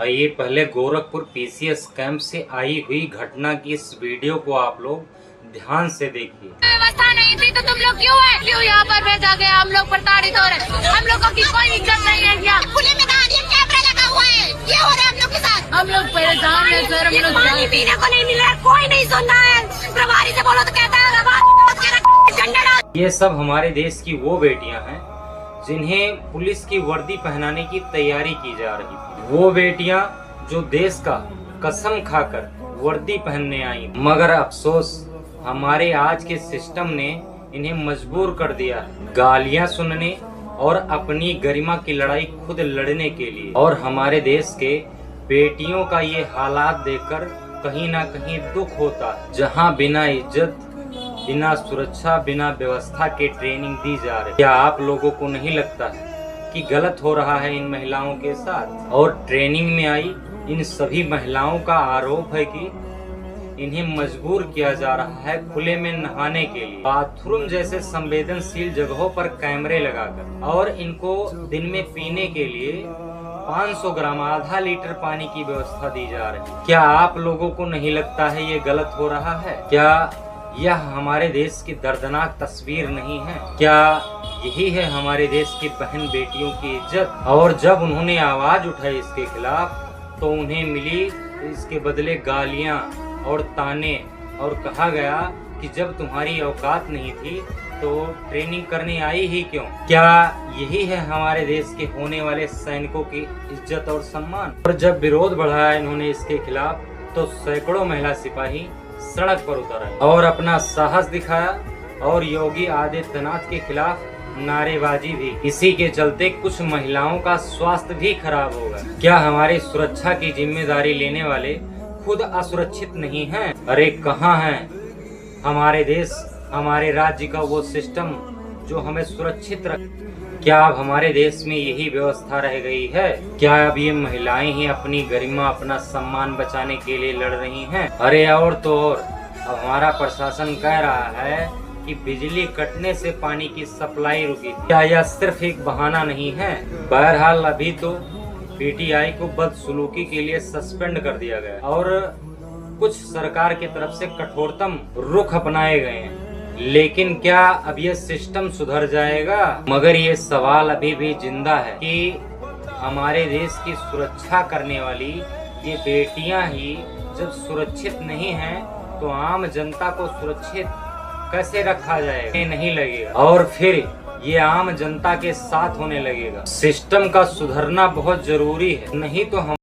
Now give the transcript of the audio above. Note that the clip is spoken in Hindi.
ये पहले गोरखपुर पीसीएस कैंप से आई हुई घटना की इस वीडियो को आप लोग ध्यान से देखिए। व्यवस्था नहीं थी तो तुम लोग क्यों यहाँ पर भेजा गया? हम लोग प्रताड़ित हो रहे, हम लोगों की कोई इज्जत नहीं है क्या? खुले मैदान ये कैमरा लगा हुआ है, ये हो रहा है हम लोग के साथ। हम लोग परेशान है सर, हम लोग पानी पीने को नहीं मिल रहा, कोई नहीं सुन रहा है। प्रभारी से बोलो तो कहता है ये सब हमारे देश की वो बेटियां हैं जिन्हें पुलिस की वर्दी पहनाने की तैयारी की जा रही थी। वो बेटियां जो देश का कसम खाकर वर्दी पहनने आई, मगर अफसोस हमारे आज के सिस्टम ने इन्हें मजबूर कर दिया है गालियां सुनने और अपनी गरिमा की लड़ाई खुद लड़ने के लिए। और हमारे देश के बेटियों का ये हालात देखकर कहीं ना कहीं दुख होता है, जहां बिना इज्जत, बिना सुरक्षा, बिना व्यवस्था के ट्रेनिंग दी जा रही है। क्या आप लोगों को नहीं लगता है कि गलत हो रहा है इन महिलाओं के साथ? और ट्रेनिंग में आई इन सभी महिलाओं का आरोप है कि इन्हें मजबूर किया जा रहा है खुले में नहाने के लिए, बाथरूम जैसे संवेदनशील जगहों पर कैमरे लगाकर, और इनको दिन में पीने के लिए 500 ग्राम आधा लीटर पानी की व्यवस्था दी जा रही है। क्या आप लोगों को नहीं लगता है ये गलत हो रहा है? क्या यह हमारे देश की दर्दनाक तस्वीर नहीं है? क्या यही है हमारे देश की बहन बेटियों की इज्जत? और जब उन्होंने आवाज उठाई इसके खिलाफ तो उन्हें मिली इसके बदले गालियां और ताने, और कहा गया कि जब तुम्हारी औकात नहीं थी तो ट्रेनिंग करने आई ही क्यों? क्या यही है हमारे देश के होने वाले सैनिकों की इज्जत और सम्मान? और जब विरोध बढ़ाया इन्होंने इसके खिलाफ तो सैकड़ों महिला सिपाही सड़क पर उतर आए और अपना साहस दिखाया, और योगी आदित्यनाथ के खिलाफ नारेबाजी भी। इसी के चलते कुछ महिलाओं का स्वास्थ्य भी खराब हो गया। क्या हमारी सुरक्षा की जिम्मेदारी लेने वाले खुद असुरक्षित नहीं हैं? अरे कहाँ हैं हमारे देश, हमारे राज्य का वो सिस्टम जो हमें सुरक्षित रख? क्या अब हमारे देश में यही व्यवस्था रह गई है? क्या अब ये महिलाएं ही अपनी गरिमा, अपना सम्मान बचाने के लिए लड़ रही हैं? अरे और तो और, अब हमारा प्रशासन कह रहा है कि बिजली कटने से पानी की सप्लाई रुकी थी। क्या यह सिर्फ एक बहाना नहीं है? बहरहाल अभी तो पीटीआई को बदसलूकी के लिए सस्पेंड कर दिया गया और कुछ सरकार की तरफ से कठोरतम रुख अपनाए गए हैं। लेकिन क्या अब ये सिस्टम सुधर जाएगा? मगर ये सवाल अभी भी जिंदा है कि हमारे देश की सुरक्षा करने वाली ये बेटियां ही जब सुरक्षित नहीं हैं तो आम जनता को सुरक्षित कैसे रखा जाएगा? नहीं लगेगा, और फिर ये आम जनता के साथ होने लगेगा। सिस्टम का सुधरना बहुत जरूरी है, नहीं तो हम